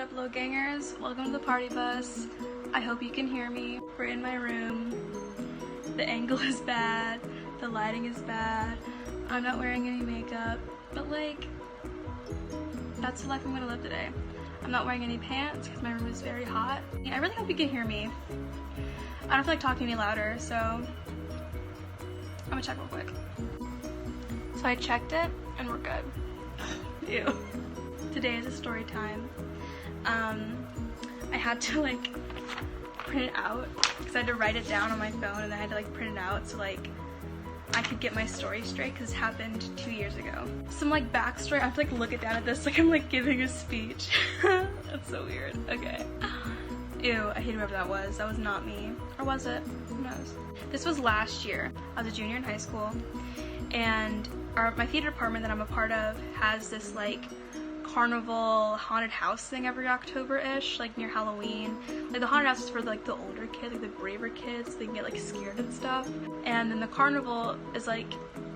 up, low gangers? Welcome to the party bus. I hope you can hear me. We're in my room. The angle is bad. The lighting is bad. I'm not wearing any makeup, but like, that's the life I'm gonna live today. I'm not wearing any pants because my room is very hot. I really hope you can hear me. I don't feel like talking any louder, so I'm gonna check real quick. So I checked it and we're good. Ew. Today is a story time. I had to like print it out because I had to write it down on my phone and then I had to like print it out so like I could get my story straight because it happened 2 years ago. Some like backstory, I have to like look it down at this like I'm like giving a speech. That's so weird. Okay. Ew, I hate whoever that was. That was not me. Or was it? Who knows? This was last year. I was a junior in high school and my theater department that I'm a part of has this like carnival haunted house thing every October-ish, like near Halloween. Like the haunted house is for like the older kids, like the braver kids, so they can get like scared and stuff. And then the carnival is like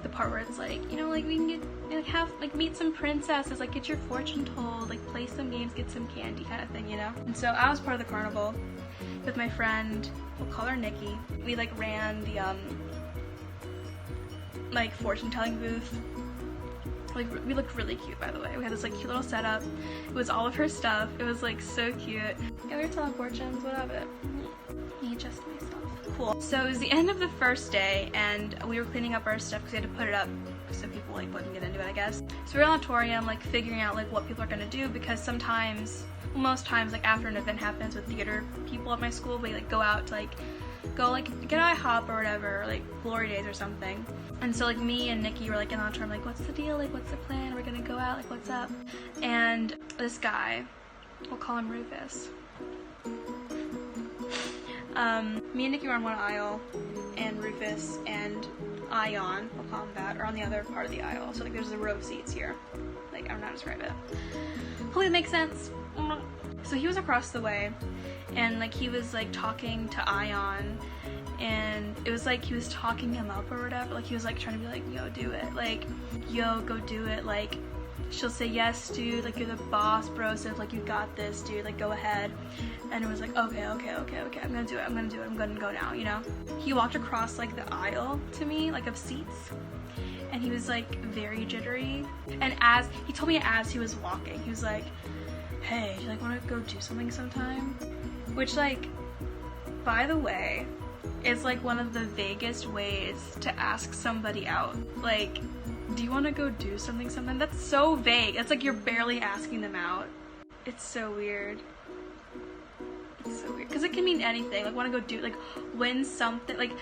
the part where it's like, you know, like we can get like have like meet some princesses, like get your fortune told, like play some games, get some candy kind of thing, you know? And so I was part of the carnival with my friend, we'll call her Nikki. We like ran the like fortune telling booth. Like, we looked really cute, by the way. We had this like cute little setup. It was all of her stuff. It was like so cute. Yeah, we were telling fortunes, what of it? Me, just myself. Cool. So it was the end of the first day and we were cleaning up our stuff because we had to put it up so people like wouldn't get into it, I guess. So we were in the auditorium like figuring out like what people are gonna do because sometimes, well, most times like after an event happens with theater people at my school, we like go out to like get IHOP or whatever, or, like glory days or something. And so like me and Nikki were like in the auditorium like, what's the deal? Like what's the plan? Are we gonna go out? Like what's up? And this guy, we'll call him Rufus. Me and Nikki were on one aisle and Rufus and Ion, we'll call him that, are on the other part of the aisle. So like there's a row of seats here. Like I don't know how to describe it. Hopefully it makes sense. So he was across the way and like he was like talking to Ion and it was like he was talking him up or whatever, like he was like trying to be like, yo, do it, like, yo, go do it, like, she'll say yes, dude, like, you're the boss, bro, so like, you got this, dude, like, go ahead. And it was like, okay, I'm gonna do it, I'm gonna go now, you know? He walked across like the aisle to me, like of seats, and he was like very jittery, and as he told me as he was walking, he was like, hey, do you like want to go do something sometime? Which like, by the way, is like one of the vaguest ways to ask somebody out. Like, do you want to go do something sometime? That's so vague. It's like you're barely asking them out. It's so weird. It's so weird. Because it can mean anything. Like, want to go do, like, win something. Like,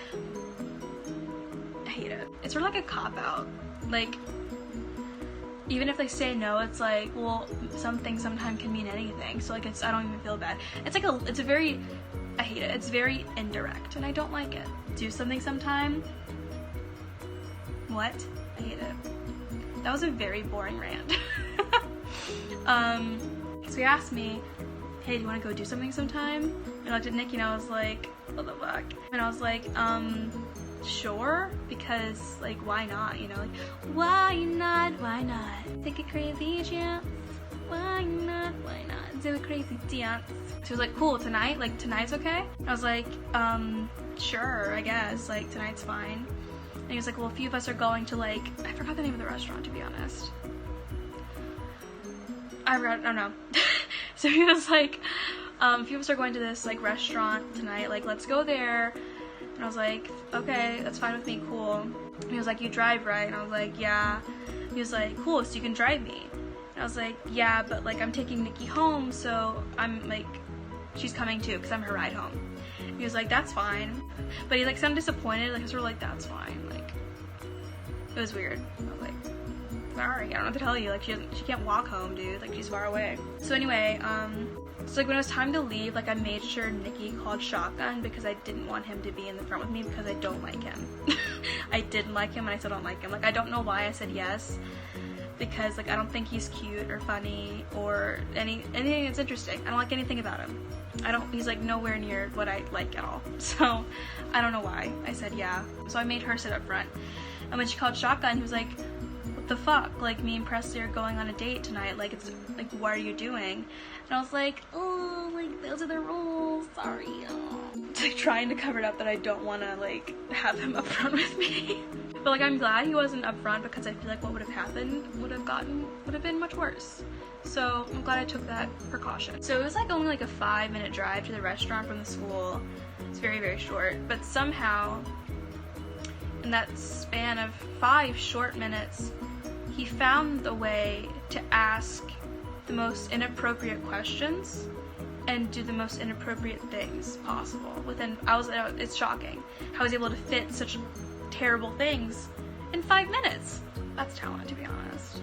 I hate it. It's sort of like a cop-out. Like, even if they say no, it's like, well, something sometime can mean anything. So, like, I don't even feel bad. It's like it's a very, I hate it. It's very indirect, and I don't like it. Do something sometime? What? I hate it. That was a very boring rant. So he asked me, hey, do you want to go do something sometime? And I looked at Nikki and I was like, what the fuck? And I was like, sure, because like, why not? You know, like, why not? Take a crazy chance. Why not? Do a crazy dance. She was like, cool, tonight? Like, tonight's okay? And I was like, sure, I guess. Like, tonight's fine. And he was like, well, a few of us are going to like, I forgot the name of the restaurant, to be honest. I don't know. So he was like, a few of us are going to this like restaurant tonight, like, let's go there. And I was like, okay, that's fine with me, cool. And he was like, you drive, right? And I was like, yeah. He was like, cool, so you can drive me. And I was like, yeah, but like I'm taking Nikki home, so I'm like, she's coming too, because I'm her ride home. And he was like, that's fine. But he like sounded disappointed, like sort of like, that's fine. Like, it was weird. I was like, sorry, I don't know what to tell you. Like, she can't walk home, dude. Like, she's far away. So anyway, so like when it was time to leave, like I made sure Nikki called shotgun because I didn't want him to be in the front with me because I don't like him. I didn't like him and I still don't like him. Like, I don't know why I said yes, because like I don't think he's cute or funny or anything that's interesting. I don't like anything about him. He's like nowhere near what I like at all. So I don't know why I said yeah. So I made her sit up front. And when she called shotgun, he was like, what the fuck? Like, me and Presley are going on a date tonight. Like, it's like, what are you doing? And I was like, oh, like, those are the rules. Sorry. It's like trying to cover it up that I don't want to, like, have him upfront with me. But, like, I'm glad he wasn't upfront because I feel like what would have happened would have been much worse. So I'm glad I took that precaution. So it was like only like a 5-minute drive to the restaurant from the school. It's very, very short. But somehow, in that span of 5 short minutes, he found the way to ask the most inappropriate questions and do the most inappropriate things possible. It's shocking how I was able to fit such terrible things in 5 minutes. That's talent, to be honest.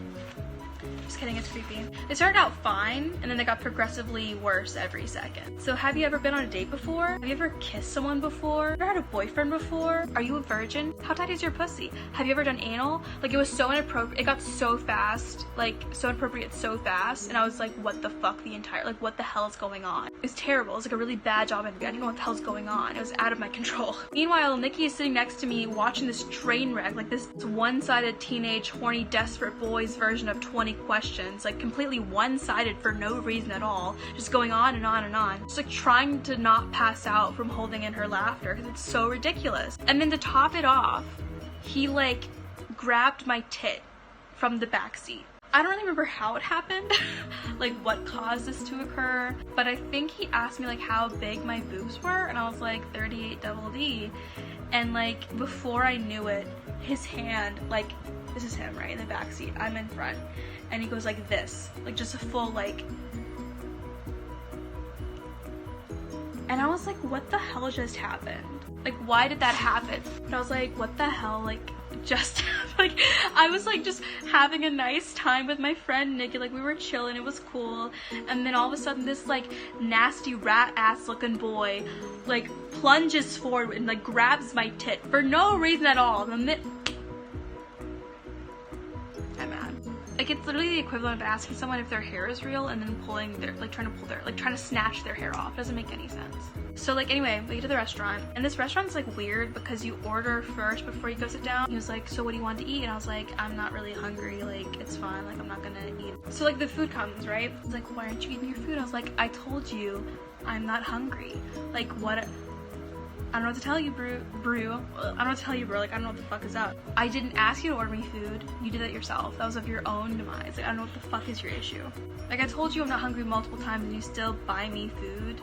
Just kidding, it's creepy. It started out fine, and then it got progressively worse every second. So have you ever been on a date before? Have you ever kissed someone before? Ever had a boyfriend before? Are you a virgin? How tight is your pussy? Have you ever done anal? Like, it was so inappropriate. It got so fast, like, so inappropriate so fast, and I was like, what the fuck like, what the hell is going on? It was terrible. It was like a really bad job interview. I didn't know what the hell's going on. It was out of my control. Meanwhile, Nikki is sitting next to me watching this train wreck, like this one-sided teenage, horny, desperate boys version of 20 questions, like completely one-sided for no reason at all, just going on and on and on. Just like trying to not pass out from holding in her laughter because it's so ridiculous. And then to top it off, he like grabbed my tit from the backseat. I don't really remember how it happened, like what caused this to occur, but I think he asked me like how big my boobs were, and I was like 38 double D, and like before I knew it, his hand, like, this is him right in the backseat, I'm in front, and he goes like this, like just a full like, and I was like, what the hell just happened? Like, why did that happen? And I was like, what the hell, like, just like, I was like just having a nice time with my friend Nikki, like we were chilling, it was cool, and then all of a sudden this like nasty rat ass looking boy like plunges forward and like grabs my tit for no reason at all. And then I'm mad. Like, it's literally the equivalent of asking someone if their hair is real and then trying to snatch their hair off. It doesn't make any sense. So like, anyway, we get to the restaurant, and this restaurant's like weird because you order first before you go sit down. He was like, so what do you want to eat? And I was like, I'm not really hungry, like it's fine, like I'm not gonna eat. So like the food comes, right? He's like, why aren't you eating your food? I was like, I told you I'm not hungry. Like, what? I don't know what to tell you, bro. I don't know what to tell you, bro. Like, I don't know what the fuck is up. I didn't ask you to order me food. You did that yourself. That was of your own demise. Like, I don't know what the fuck is your issue. Like, I told you I'm not hungry multiple times and you still buy me food.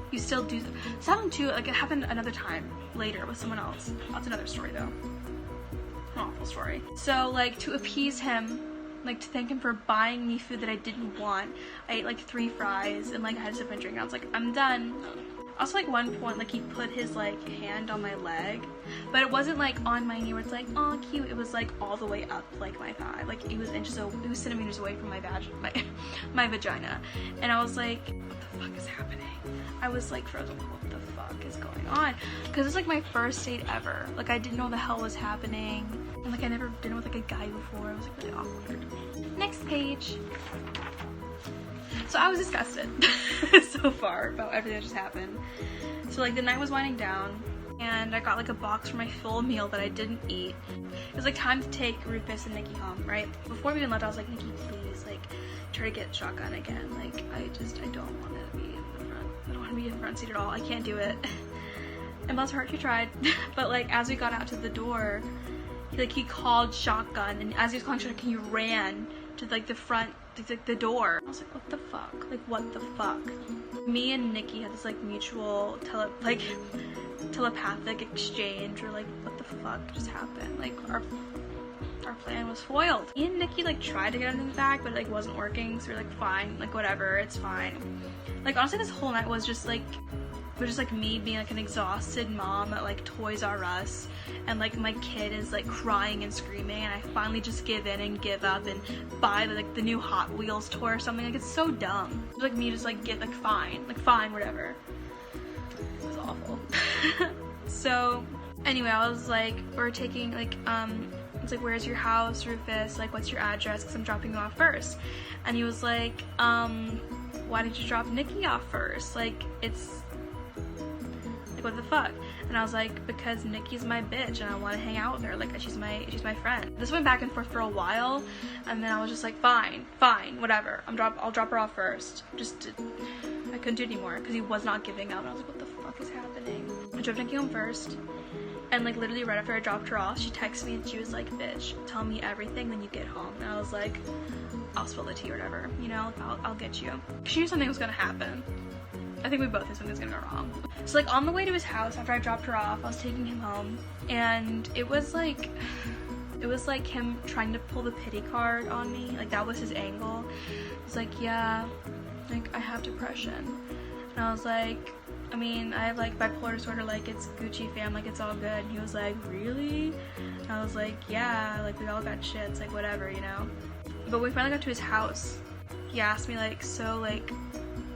You still do. So happened too, like, it happened another time later with someone else. That's another story, though. An awful story. So, like, to appease him, like, to thank him for buying me food that I didn't want, I ate, like, 3 fries and, like, I had to sip my drink. And I was like, I'm done. Also, like, one point, like, he put his, like, hand on my leg, but it wasn't, like, on my knee where it's, like, oh, cute. It was, like, all the way up, like, my thigh. Like, it was centimeters away from my vagina. And I was like, what the fuck is happening? I was, like, frozen. What the fuck is going on? Because it's, like, my first date ever. Like, I didn't know what the hell was happening. And, like, I never did it with, like, a guy before. It was, like, really awkward. Next page. So I was disgusted so far about everything that just happened. So like the night was winding down and I got like a box for my full meal that I didn't eat. It was like time to take Rufus and Nikki home, right? Before we even left, I was like, Nikki, please, like, try to get shotgun again. Like, I don't want to be in the front. I don't want to be in the front seat at all. I can't do it. And bless her heart, she tried. But like, as we got out to the door, he called shotgun, and as he was calling shotgun, he ran to like the front, like the door. I was like, what the fuck? Like, what the fuck? Me and Nikki had this like mutual telepathic exchange, or like, what the fuck just happened? Like, our plan was foiled. Me and Nikki like tried to get into the back, but it like wasn't working, so we were like, fine, like whatever, it's fine. Like, honestly, this whole night was just like me being like an exhausted mom at like Toys R Us, and like my kid is like crying and screaming, and I finally just give in and give up and buy like the new Hot Wheels toy or something. Like, it's so dumb. It's like me just like get like fine, whatever. It was awful. So anyway, I was like, we're taking like it's like, where's your house, Rufus? Like, what's your address? Because I'm dropping you off first. And he was like, why did you drop Nikki off first? Like, Like, what the fuck? And I was like, because Nikki's my bitch and I want to hang out with her. Like, she's my friend. This went back and forth for a while, and then I was just like, fine, whatever. I'll drop her off first. I couldn't do it anymore because he was not giving up. And I was like, what the fuck is happening? I drove Nikki home first, and like literally right after I dropped her off, she texted me and she was like, bitch, tell me everything when you get home. And I was like, I'll spill the tea or whatever, you know, I'll get you. She knew something was gonna happen. I think we both knew something was gonna go wrong. So like on the way to his house after I dropped her off, I was taking him home, and it was like him trying to pull the pity card on me. Like, that was his angle. He's like, yeah, like I have depression. And I was like, I mean, I have like bipolar disorder, like it's Gucci fam, like it's all good. And he was like, really? And I was like, yeah, like we all got shits, like whatever, you know? But when we finally got to his house, he asked me like, so like,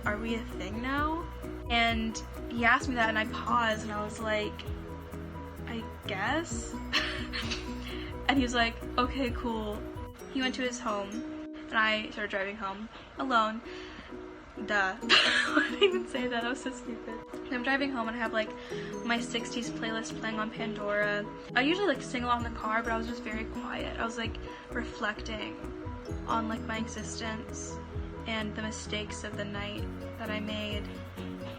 are we a thing now? And he asked me that, and I paused and I was like, I guess? And he was like, okay, cool. He went to his home and I started driving home alone. Duh. Why did I even say that? That was so stupid. And I'm driving home and I have like my 60s playlist playing on Pandora. I usually like sing along in the car, but I was just very quiet. I was like reflecting on like my existence and the mistakes of the night that I made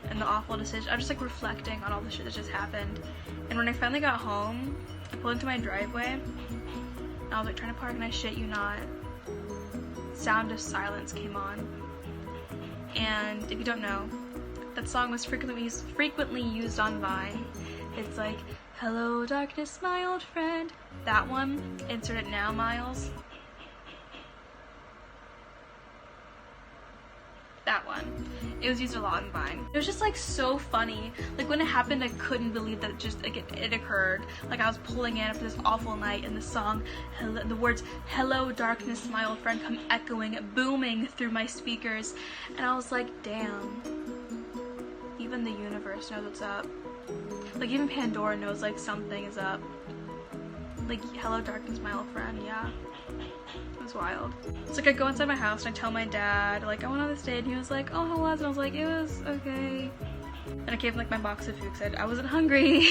and the awful decision. I was just like reflecting on all the shit that just happened. And when I finally got home, I pulled into my driveway and I was like trying to park, and I shit you not, Sound of Silence came on. And if you don't know, that song was frequently used on Vine. It's like, hello darkness my old friend. That one, insert it now, Miles. That one. It was used a lot in Vine. It was just like so funny. Like when it happened, I couldn't believe that it occurred. Like I was pulling in after this awful night, and the song, the words "Hello darkness my old friend" come echoing, booming through my speakers, and I was like, damn. Even the universe knows what's up. Like even Pandora knows like something is up. Like, hello darkness my old friend, yeah. It was wild. It's like I go inside my house and I tell my dad, like, I went on this date, and he was like, oh, how was it? And I was like, it was okay. And I gave him like my box of food because I wasn't hungry.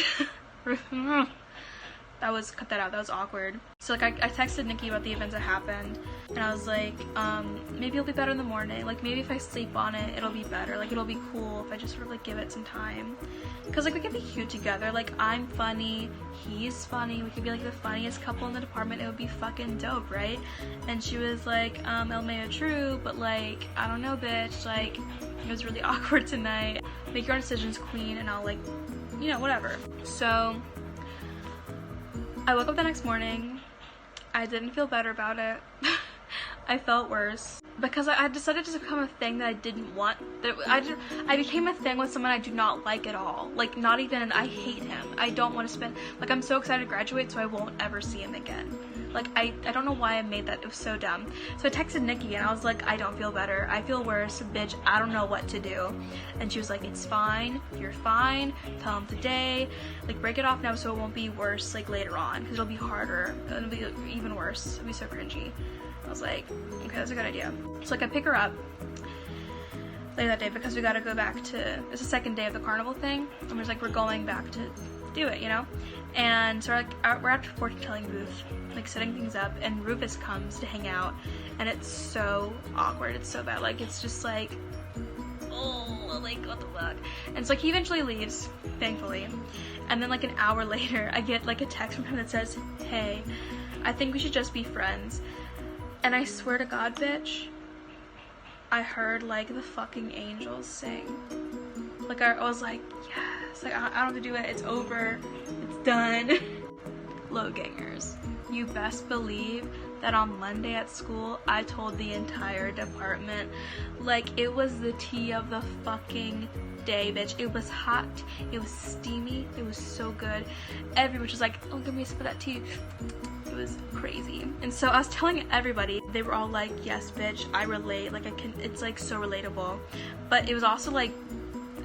Cut that out, that was awkward. So like I texted Nikki about the events that happened, and I was like, maybe it'll be better in the morning. Like maybe if I sleep on it, it'll be better. Like it'll be cool if I just sort of like give it some time. Cause like we could be cute together. Like I'm funny, he's funny. We could be like the funniest couple in the department. It would be fucking dope, right? And she was like, lmao true, but like, I don't know, bitch. Like it was really awkward tonight. Make your own decisions, queen, and I'll like, you know, whatever. So I woke up the next morning. I didn't feel better about it. I felt worse because I decided to become a thing that I didn't want. I became a thing with someone I do not like at all. Like not even, I hate him. I don't want to spend, like I'm so excited to graduate so I won't ever see him again. Like I don't know why I made that, it was so dumb. So I texted Nikki and I was like, I don't feel better. I feel worse, bitch, I don't know what to do. And she was like, it's fine, you're fine, tell him today. Like break it off now so it won't be worse like later on, because it'll be harder, it'll be even worse, it'll be so cringy. I was like, okay, that's a good idea. So like I pick her up later that day because we gotta go back to, it's the second day of the carnival thing, and we're going back to do it, you know? And so we're at the fortune telling booth, like setting things up, and Rufus comes to hang out, and it's so awkward, it's so bad, like it's just like, oh, like what the fuck. And so like he eventually leaves, thankfully, and then like an hour later I get like a text from him that says, hey, I think we should just be friends. And I swear to God, bitch, I heard like the fucking angels sing. Like I was like, yes, like I don't have to do it, it's over, it's done. Low gangers, you best believe that on Monday at school, I told the entire department, like it was the tea of the fucking day, bitch. It was hot, it was steamy, it was so good. Everyone was like, oh, give me a sip of that tea. It was crazy. And so I was telling everybody, they were all like, yes, bitch, I relate, like it's like so relatable. But it was also like,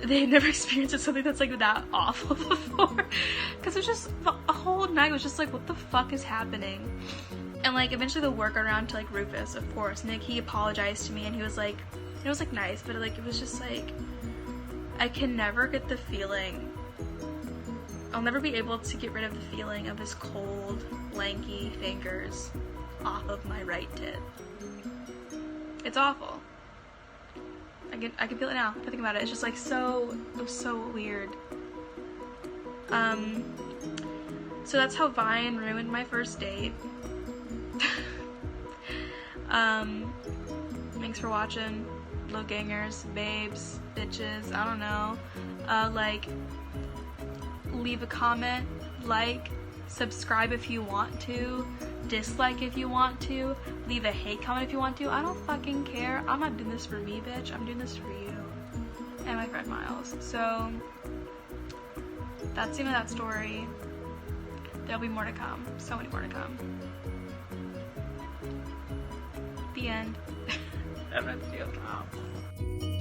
they had never experienced something that's like that awful before. Because it was just, a whole night was just like, what the fuck is happening? And like eventually the work got around to like Rufus, of course. Nick, he apologized to me and he was like, it was like nice, but like it was just like, I can never get the feeling I'll never be able to get rid of the feeling of his cold, lanky fingers off of my right tit. It's awful. I can feel it now. I think about it. It's just like it was so weird. So that's how Vine ruined my first date. Thanks for watching, little gangers, babes, bitches, I don't know. Like, leave a comment, like, subscribe if you want to, dislike if you want to, leave a hate comment if you want to. I don't fucking care. I'm not doing this for me, bitch. I'm doing this for you and my friend Miles. So that's the end of that story. There'll be more to come. So many more to come. The end. I don't know what to do now.